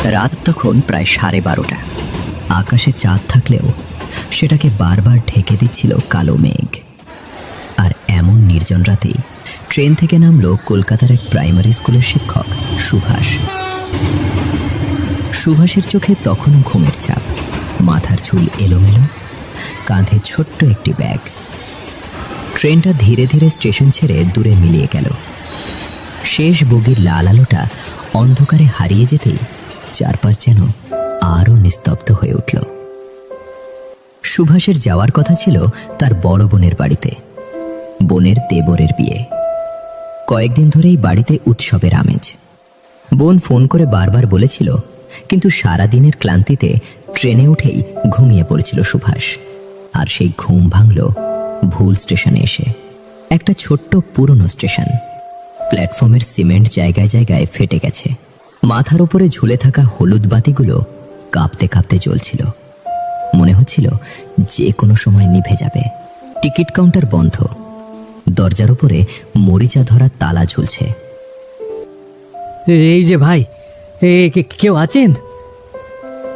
রাত তখন প্রায় 12:30। আকাশে চাঁদ থাকলেও সেটাকে বারবার ঢেকে দিচ্ছিল কালো মেঘ। আর এমন নির্জন রাতেই ট্রেন থেকে নামলো কলকাতার এক প্রাইমারি স্কুলের শিক্ষক সুভাষ। সুভাষের চোখে তখনও ঘুমের ছাপ, মাথার চুল এলোমেলো, কাঁধে ছোট্ট একটি ব্যাগ। ট্রেনটা ধীরে ধীরে স্টেশন ছেড়ে দূরে মিলিয়ে গেল। শেষ বগির লাল আলোটা অন্ধকারে হারিয়ে যেতেই চারপাশ যেন আরও নিস্তব্ধ হয়ে উঠল। সুভাষের যাওয়ার কথা ছিল তার বড় বোনের বাড়িতে। বোনের দেবরের বিয়ে। কয়েকদিন ধরেই বাড়িতে উৎসবের আমেজ। বোন ফোন করে বারবার বলেছিল, কিন্তু সারাদিনের ক্লান্তিতে ট্রেনে উঠেই ঘুমিয়ে পড়েছিল সুভাষ। আর সেই ঘুম ভাঙল ভুল স্টেশনে এসে। একটা ছোট্ট পুরনো স্টেশন। প্ল্যাটফর্মের সিমেন্ট জায়গায় জায়গায় ফেটে গেছে। মাথার উপরে ঝুলে থাকা হলুদ বাতিগুলো কাঁপতে কাঁপতে জ্বলছিল। মনে হচ্ছিল যে কোনো সময় নিভে যাবে। টিকিট কাউন্টার বন্ধ। দরজার উপরে মরিচা ধরা তালা ঝুলছে। এই যে ভাই, কেউ আছেন?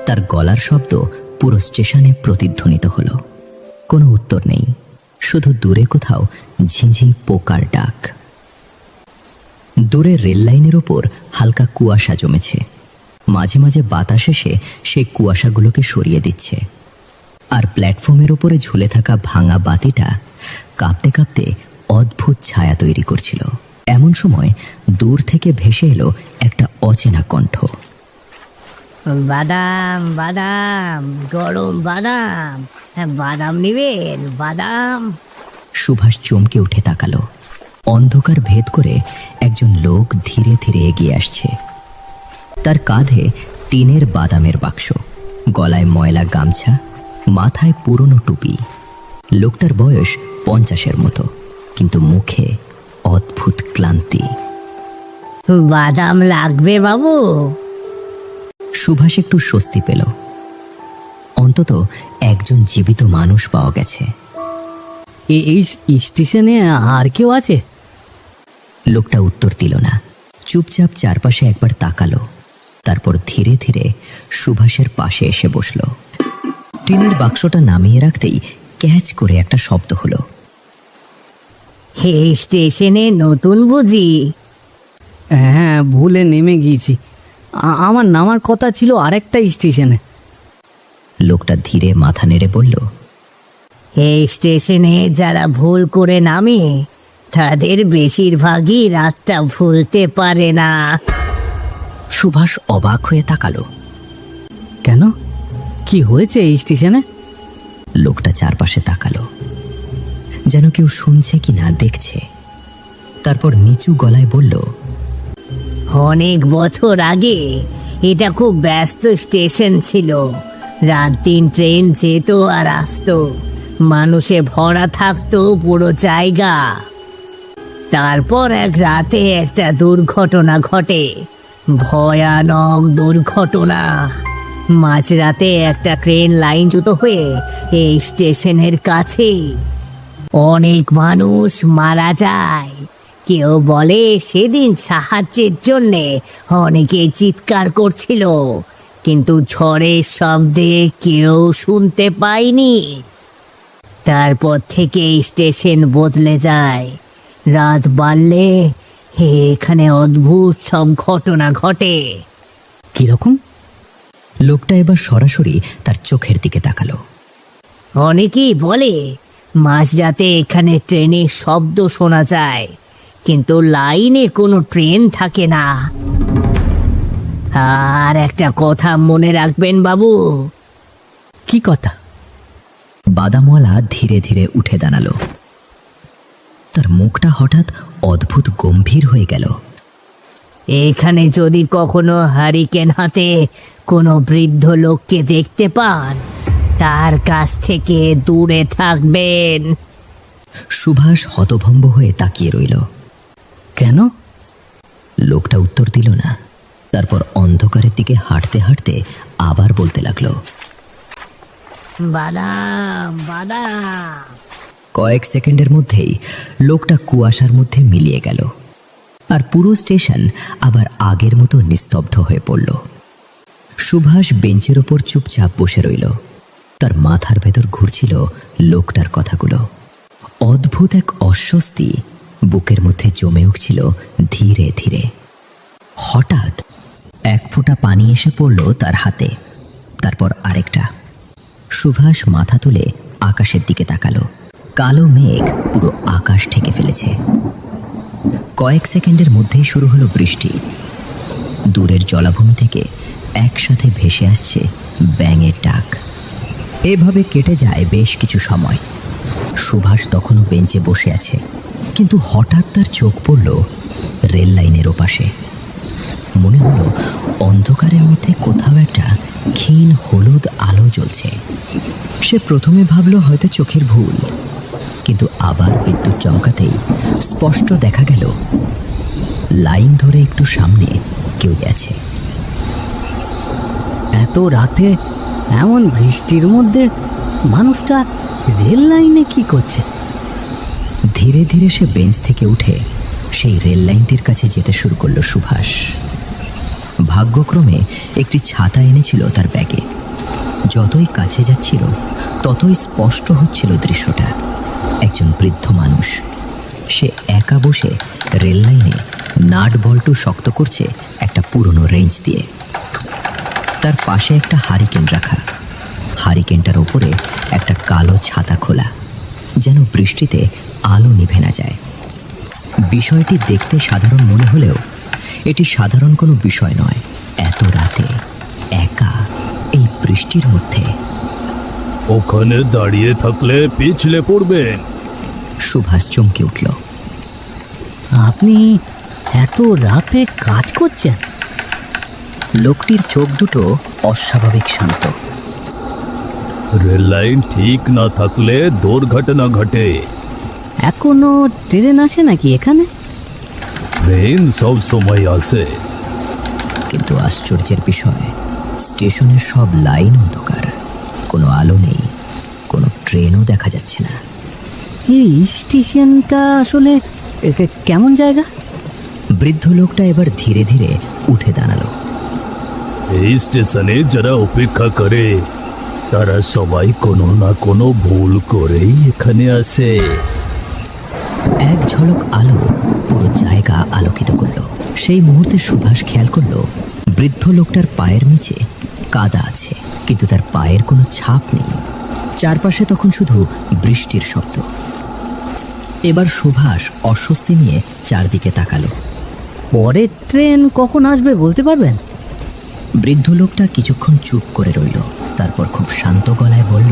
তার গলার শব্দ পুরো স্টেশনে প্রতিধ্বনিত হলো। কোনো উত্তর নেই, শুধু দূরে কোথাও ঝিঁঝি পোকার ডাক। দূরে রেল লাইনের ওপর হালকা কুয়াশা জমেছে। মাঝে মাঝে বাতাস এসে সেই কুয়াশাগুলোকে সরিয়ে দিচ্ছে। আর প্ল্যাটফর্মের ওপরে ঝুলে থাকা ভাঙা বাতিটা কাঁপতে কাঁপতে অদ্ভুত ছায়া তৈরি করছিল। এমন সময় দূর থেকে ভেসে এলো একটা অচেনা কণ্ঠ। বাদাম বাদাম, গরম বাদাম, বাদাম নিবেন? বাদাম। সুভাষ চমকে উঠে তাকালো। অন্ধকার ভেদ করে একজন লোক ধীরে ধীরে এগিয়ে আসছে। তার কাঁধে টিনের বাদামের বাক্স, গলায় ময়লা গামছা, মাথায় পুরনো টুপি। লোকটার বয়স 50-এর মতো, কিন্তু মুখে অদ্ভুত ক্লান্তি। বাদাম লাগবে বাবু? সুভাষ একটু স্বস্তি পেল। অন্তত একজন জীবিত মানুষ পাওয়া গেছে। এই স্টেশনে আর কেউ আছে? লোকটা উত্তর দিল না। চুপচাপ চারপাশে একবার তাকালো, তারপর ধীরে ধীরে সুভাষের পাশে এসে বসল। টিনের বাক্সটা নামিয়ে রাখতেই ক্যাচ করে একটা শব্দ হলো। এই স্টেশনে নতুন বুঝি? হ্যাঁ, ভুলে নেমে গিয়েছি। আমার নামার কথা ছিল আরেকটা স্টেশনে। লোকটা ধীরে মাথা নেড়ে বলল, এই স্টেশনে যারা ভুল করে নামে তাদের বেশিরভাগই রাতটা ভুলতে পারে না। সুভাষ অবাক হয়ে তাকালো। কেন? কি হয়েছে এই স্টেশনে? লোকটা চারপাশে তাকালো, যেন কেউ শুনছে কি না দেখছে। তারপর নিচু গলায় বলল, অনেক বছর আগে এটা খুব ব্যস্ত স্টেশন ছিল। রাত দিন ট্রেন যেত আর আসতো, মানুষে ভরা থাকতো পুরো জায়গা। তারপর এক রাতে একটা দুর্ঘটনা ঘটে, ভয়ানক দুর্ঘটনা। মাঝরাতে একটা ট্রেন লাইনচ্যুত হয়ে এই স্টেশনের কাছে অনেক মানুষ মারা যায়। কেউ বলে সেদিন সাহায্যের জন্যে অনেকে চিৎকার করছিল, কিন্তু ঝড়ের শব্দে কেউ শুনতে পায়নি। তারপর থেকে স্টেশন বদলে যায়। রাত বাড়লে এখানে অদ্ভুত সব ঘটনা ঘটে। কিরকম? লোকটা এবার সরাসরি তার চোখের দিকে তাকালো। অনেকেই বলে মাঝরাতে এখানে ট্রেনের শব্দ শোনা যায়, কিন্তু লাইনে কোনো ট্রেন থাকে না। আর একটা কথা মনে রাখবেন বাবু। কি কথা? বাদামওয়ালা ধীরে ধীরে উঠে দাঁড়ালো। তার মুখটা হঠাৎ অদ্ভুত গম্ভীর হয়ে গেল। এখানে যদি কখনো হারিকেন হাতে কোনো বৃদ্ধ লোককে দেখতে পান, তার কাছ থেকে দূরে থাকবেন। সুভাষ হতভম্ব হয়ে তাকিয়ে রইল। কেন? লোকটা উত্তর দিল না। তারপর অন্ধকারের দিকে হাঁটতে হাঁটতে আবার বলতে লাগলো, বাদাম বাদাম। কয়েক সেকেন্ডের মধ্যেই লোকটা কুয়াশার মধ্যে মিলিয়ে গেল। আর পুরো স্টেশন আবার আগের মতো নিস্তব্ধ হয়ে পড়ল। সুভাষ বেঞ্চের ওপর চুপচাপ বসে রইল। তার মাথার ভেতর ঘুরছিল লোকটার কথাগুলো। অদ্ভুত এক অস্বস্তি বুকের মধ্যে জমে উঠছিল ধীরে ধীরে। হঠাৎ এক ফোঁটা পানি এসে পড়ল তার হাতে, তারপর আরেকটা। সুভাষ মাথা তুলে আকাশের দিকে তাকালো। কালো মেঘ পুরো আকাশ ঢেকে ফেলেছে। কয়েক সেকেন্ডের মধ্যেই শুরু হলো বৃষ্টি। দূরের জলাভূমি থেকে একসাথে ভেসে আসছে ব্যাঙের ডাক। এভাবে কেটে যায় বেশ কিছু সময়। সুভাষ তখনও বেঞ্চে বসে আছে, কিন্তু হঠাৎ তার চোখ পড়ল রেল লাইনের ওপাশে। মনে হলো অন্ধকারের মধ্যে কোথাও একটা ক্ষীণ হলুদ আলো জ্বলছে। সে প্রথমে ভাবল হয়তো চোখের ভুল, কিন্তু আবার বিদ্যুৎ চমকাতেই স্পষ্ট দেখা গেল লাইন ধরে একটু সামনে কেউ গেছে। এত রাতে এমন বৃষ্টির মধ্যে মানুষটা রেল লাইনে কি করছে? ধীরে ধীরে সে বেঞ্চ থেকে উঠে সেই রেল লাইনটির কাছে যেতে শুরু করলো সুভাষ। ভাগ্যক্রমে একটি ছাতা এনেছিল তার ব্যাগে। যতই কাছে যাচ্ছিল ততই স্পষ্ট হচ্ছিল দৃশ্যটা। একজন বৃদ্ধ মানুষ, সে একা বসে রেল লাইনে নাট বল্টু শক্ত করছে একটা পুরনো রেঞ্চ দিয়ে। তার পাশে একটা হারিকেন রাখা। হারিকেনটার ওপরে একটা কালো ছাতা খোলা, যেন বৃষ্টিতে আলো নিভে না যায়। বিষয়টি দেখতে সাধারণ মনে হলেও এটি সাধারণ কোনো বিষয় নয়। এত রাতে একা এই বৃষ্টির মধ্যে। ওখানে দাঁড়িয়ে থাকলে পিছলে পড়বেন। সুভাষ চমকে উঠল। আপনি এত রাতে কাজ করছেন? লোকটির চোখ দুটো অস্বাভাবিক শান্ত। রেল লাইন ঠিক না থাকলে দুর্ঘটনা ঘটে। এখনো ট্রেন আসে নাকি এখানে? ট্রেন সব সময় আসে। কিন্তু আশ্চর্যের বিষয়, স্টেশনের সব লাইন অন্ধকার, কোনো আলো নেই, কোনো ট্রেনও দেখা যাচ্ছে না। এই স্টেশনটা আসলে কেমন জায়গা? বৃদ্ধ লোকটা এবার ধীরে ধীরে উঠে দাঁড়ালো। এই স্টেশনে যারা অপেক্ষা করে তারা সবাই কোনো না কোনো ভুল করেই এখানে আসে। এক ঝলক আলো পুরো জায়গা আলোকিত করলো। সেই মুহূর্তে সুভাষ খেয়াল করলো বৃদ্ধ লোকটার পায়ের নিচে কাদা আছে, কিন্তু তার পায়ের কোনো ছাপ নেই। চারপাশে তখন শুধু বৃষ্টির শব্দ। এবার সুভাষ অস্বস্তি নিয়ে চারদিকে তাকালো। পরের ট্রেন কখন আসবে বলতে পারবেন? বৃদ্ধ লোকটা কিছুক্ষণ চুপ করে রইল, তারপর খুব শান্ত গলায় বলল,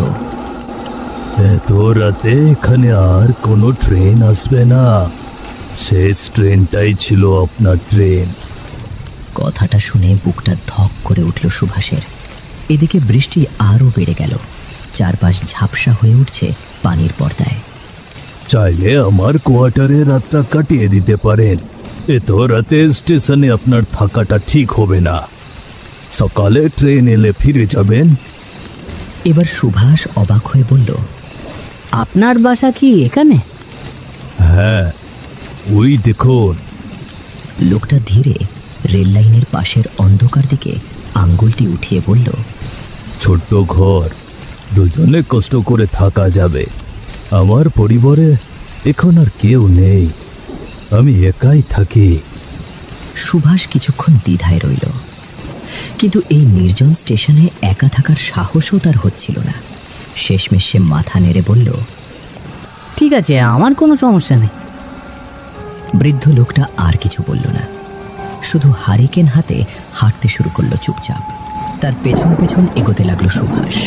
এত রাতে এখানে আর কোনো ট্রেন আসবে না। শেষ ট্রেনটাই ছিল আপনার ট্রেন। কথাটা শুনে বুকটা ধক করে উঠল সুভাষের। এদিকে বৃষ্টি আরও বেড়ে গেল। চারপাশ ঝাপসা হয়ে উঠছে পানির পর্দায়। চাইলে আমার কোয়ার্টারে রাতটা কাটিয়ে দিতে পারেন। এত রাতে স্টেশনে আপনার থাকাটা ঠিক হবে না। সকালে ট্রেন এলে ফিরে যাবেন। এবার সুভাষ অবাক হয়ে বলল, আপনার বাসা কি এখানে? হ্যাঁ, ওই দেখুন। লোকটা ধীরে রেল লাইনের পাশের অন্ধকার দিকে আঙ্গুলটি উঠিয়ে বলল, ছোট্ট ঘর, দুজনে কষ্ট করে থাকা যাবে। আমার পরিবারে এখন আর কেউ নেই, আমি একাই থাকি। সুভাষ কিছুক্ষণ দ্বিধায় রইল, কিন্তু এই নির্জন স্টেশনে একা থাকার সাহসও তার হচ্ছিল না। শেষমেশ সে মাথা নেড়ে বলল, ঠিক আছে, আমার কোনো সমস্যা নেই। বৃদ্ধ লোকটা আর কিছু বলল না, শুধু হারিকেন হাতে হাঁটতে শুরু করলো চুপচাপ। তার পেছন পেছন এগোতে লাগলো সুভাষ।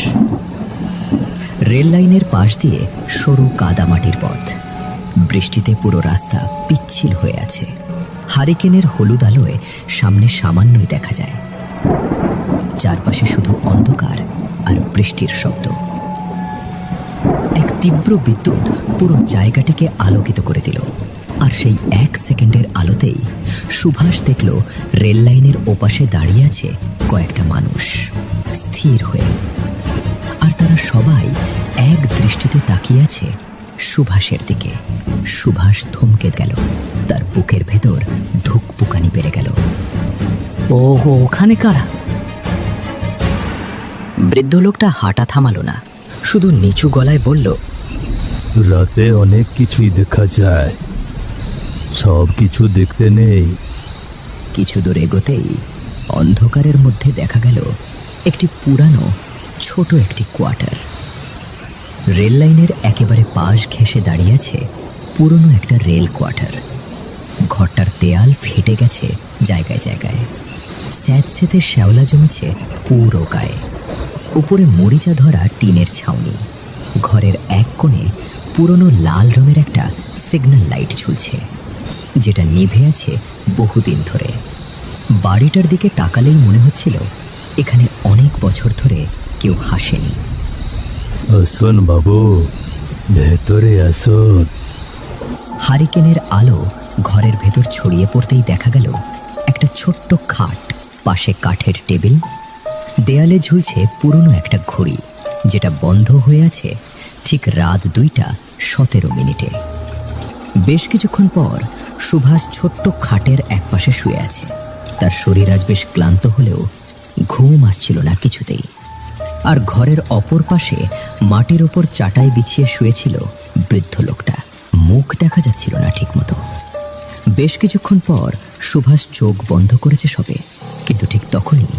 রেল লাইনের পাশ দিয়ে সরু কাদামাটির পথ। বৃষ্টিতে পুরো রাস্তা পিচ্ছিল হয়ে আছে। হারিকেনের হলুদ আলোয় সামনে সামান্যই দেখা যায়। চারপাশে শুধু অন্ধকার আর বৃষ্টির শব্দ। এক তীব্র বিদ্যুৎ পুরো জায়গাটিকে আলোকিত করে দিল। আর সেই এক সেকেন্ডের আলোতেই সুভাষ দেখল রেল লাইনের ওপাশে দাঁড়িয়ে আছে কয়েকটা মানুষ, স্থির হয়ে। আর তারা সবাই এক দৃষ্টিতে তাকিয়ে আছে সুভাষের দিকে। সুভাষ থমকে গেল, তার বুকের ভেতর ধুকপুকানি বেড়ে গেল। ওহো, ওখানে কারা? বৃদ্ধ লোকটা হাঁটা থামালো না, শুধু নিচু গলায় বলল, রাতে অনেক কিছুই দেখা যায়, সব কিছু দেখতে নেই। কিছু দূর এগোতেই অন্ধকারের মধ্যে দেখা গেল একটি পুরানো ছোট একটি কোয়ার্টার। রেল লাইনের একেবারে পাশ ঘেঁষে দাঁড়িয়ে আছে পুরনো একটা রেল কোয়ার্টার। ঘরটার দেয়াল ফেটে গেছে জায়গায় জায়গায়, স্যাঁতস্যাঁতে শ্যাওলা জমেছে পুরো গায়ে। উপরে মরিচা ধরা টিনের ছাউনি। ঘরের এক কোণে পুরনো লাল রঙের একটা সিগন্যাল লাইট ঝুলছে, যেটা নিভে আছে বহুদিন ধরে। বাড়িটার দিকে তাকালেই মনে হচ্ছিল এখানে অনেক বছর ধরে কেউ হাসেনি। আসুন বাবু, ভেতরে আসুন। হারিকেনের আলো ঘরের ভেতর ছড়িয়ে পড়তেই দেখা গেল একটা ছোট্ট খাট, পাশে কাঠের টেবিল, দেয়ালে ঝুলছে পুরনো একটা ঘড়ি, যেটা বন্ধ হয়ে আছে ঠিক রাত 2:17। বেশ কিছুক্ষণ পর সুভাষ ছোট্ট খাটের একপাশে শুয়ে আছে। তার শরীর আজ বেশ ক্লান্ত হলেও ঘুম আসছিল না কিছুতেই। আর ঘরের অপর পাশে মাটির ওপর চাটাই বিছিয়ে শুয়েছিল বৃদ্ধ লোকটা। মুখ দেখা যাচ্ছিল না ঠিকমতো। বেশ কিছুক্ষণ পর সুভাষ চোখ বন্ধ করেছে সবে, কিন্তু ঠিক তখনই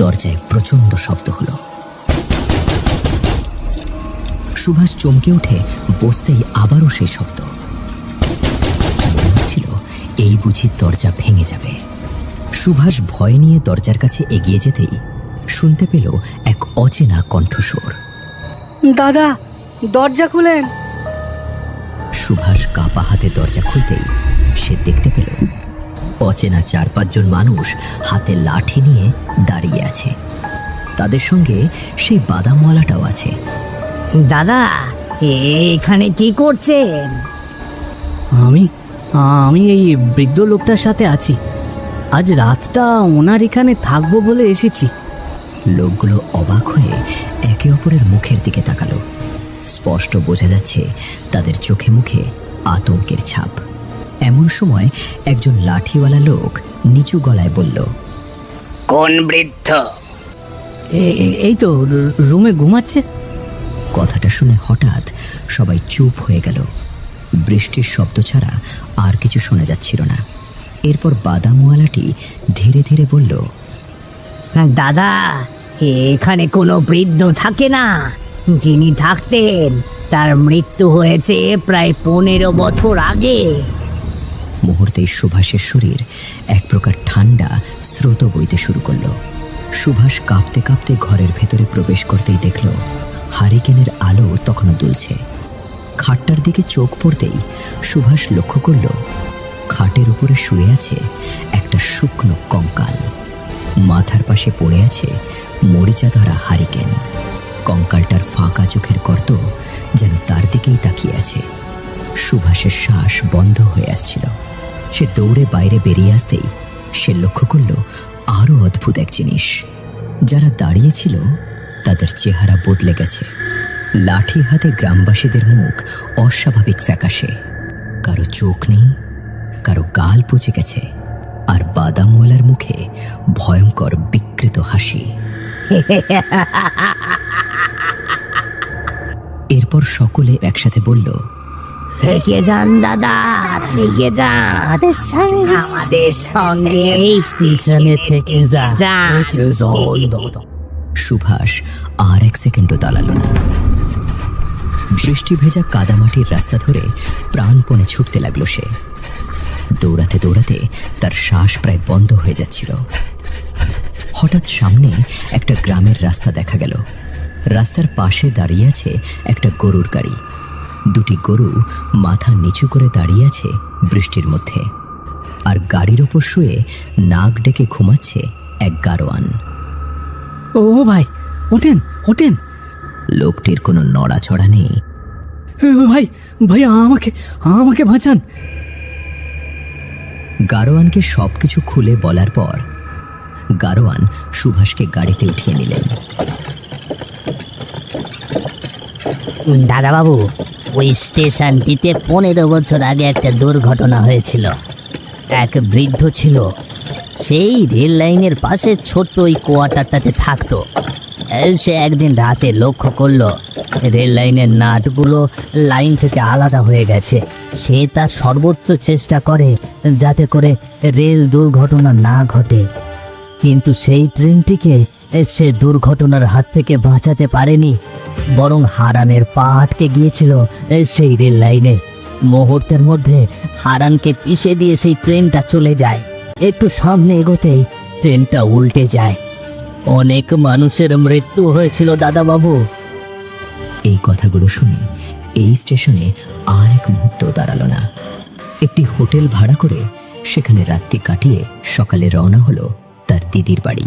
দরজায় প্রচণ্ড শব্দ হলো। সুভাষ চমকে উঠে বসতেই আবারও সেই শব্দ। মনে হচ্ছিল এই বুঝি দরজা ভেঙে যাবে। সুভাষ ভয় নিয়ে দরজার কাছে এগিয়ে যেতেই শুনতে পেল এক অচেনা কণ্ঠস্বর। দাদা, দরজা খুলেন। সুভাষ কাপা হাতে দরজা খুলতেই সে দেখতে পেল অচেনা 4-5 জন মানুষ হাতে লাঠি নিয়ে দাঁড়িয়ে আছে। তাদের সঙ্গে সেই বাদামওয়ালাটাও আছে। দাদা, এখানে কি করছেন? আমি আমি এই বৃদ্ধ লোকটার সাথে আছি। আজ রাতটা ওনার এখানে থাকবো বলে এসেছি। লোকগুলো অবাক হয়ে একে অপরের মুখের দিকে তাকালো। স্পষ্ট বোঝা যাচ্ছে তাদের চোখে মুখে আতঙ্কের ছাপ। এমন সময় একজন লাঠিওয়ালা লোক নিচু গলায় বলল, কোন বৃদ্ধ? এই তো রুমে ঘুমাচ্ছে। কথাটা শুনে হঠাৎ সবাই চুপ হয়ে গেল। বৃষ্টির শব্দ ছাড়া আর কিছু শোনা যাচ্ছিল না। এরপর বাদামওয়ালাটি ধীরে ধীরে বলল, দাদা, এখানে কোনো বৃদ্ধ থাকে না। যিনি থাকতেন তার মৃত্যু হয়েছে প্রায় 15 বছর আগে। মুহূর্তেই সুভাষের শরীর এক প্রকার ঠান্ডা স্রোত বইতে শুরু করলো। সুভাষ কাঁপতে কাঁপতে ঘরের ভেতরে প্রবেশ করতেই দেখল হারিকেনের আলো তখনও দুলছে। খাটটার দিকে চোখ পড়তেই সুভাষ লক্ষ্য করল খাটের উপরে শুয়ে আছে একটা শুকনো কঙ্কাল। মাথার পাশে পড়ে আছে মরিচা ধরা হারিকেন। কঙ্কালটার ফাঁকা চোখের গর্ত যেন তার দিকেই তাকিয়ে আছে। সুভাষের শ্বাস বন্ধ হয়ে আসছিল। সে দৌড়ে বাইরে বেরিয়ে আসতেই সে লক্ষ্য করল আরও অদ্ভুত এক জিনিস। যারা দাঁড়িয়েছিল তাদের চেহারা বদলে গেছে। লাঠি হাতে গ্রামবাসীদের মুখ অস্বাভাবিক ফ্যাকাশে। কারো চোখ নেই, কারো গাল পচে গেছে, আর বাদামওয়ালার মুখে ভয়ঙ্কর বিকৃত হাসি। এরপর সকলে একসাথে বলল, থেকে যান দাদা, থেকে যান। আমাদের সঙ্গে এই স্টেশনে থেকে যান। সুভাষ আর 1 সেকেন্ডও দাঁড়ালো না। বৃষ্টি ভেজা কাদামাটির রাস্তা ধরে প্রাণপণে ছুটতে লাগলো সে। দৌড়াতে দৌড়াতে তার শ্বাস প্রায় বন্ধ হয়ে যাচ্ছিল। হঠাৎ সামনে একটা গ্রামের রাস্তা দেখা গেল। রাস্তার পাশে দাঁড়িয়ে আছে একটা গরুর গাড়ি। 2টি গরু মাথা নিচু করে দাঁড়িয়ে আছে বৃষ্টির মধ্যে। আর গাড়ির ওপর শুয়ে নাক ডেকে ঘুমাচ্ছে এক গারোয়ান। ও ভাই, ওঠেন ওঠেন। লোকটির কোনো নড়াচড়া নেই। ভাই ভাই, আমাকে আমাকে বাঁচান। গারোয়ানকে সবকিছু খুলে বলার পর গারোয়ান সুভাষকে গাড়িতে উঠিয়ে নিলেন। দাদাবাবু, ওই স্টেশনটিতে 15 বছর আগে একটা দুর্ঘটনা হয়েছিল। এক বৃদ্ধ ছিল, সেই রেল লাইনের পাশে ছোট্ট ওই কোয়ার্টারটাতে থাকতো। সে একদিন রাতে লক্ষ্য করলো রেল লাইনের নাটগুলো লাইন থেকে আলাদা হয়ে গেছে। সে তার সর্বোচ্চ চেষ্টা করে যাতে করে রেল দুর্ঘটনা না ঘটে, কিন্তু সেই ট্রেনটিকে সে দুর্ঘটনার হাত থেকে বাঁচাতে পারেনি, বরং হারানের পা আটকে গিয়েছিল সেই রেল লাইনে। মুহূর্তের মধ্যে হারানকে পিষে দিয়ে সেই ট্রেনটা চলে যায়। একটু সামনে এগোতেই ট্রেনটা উল্টে যায়। অনেক মানুষের মৃত্যু হয়েছিল দাদাবাবু। এই কথাগুলো শুনে এই স্টেশনে আর এক মুহূর্ত দাঁড়ালো না। একটি হোটেল ভাড়া করে সেখানে রাত্রি কাটিয়ে সকালে রওনা হলো তার দিদির বাড়ি।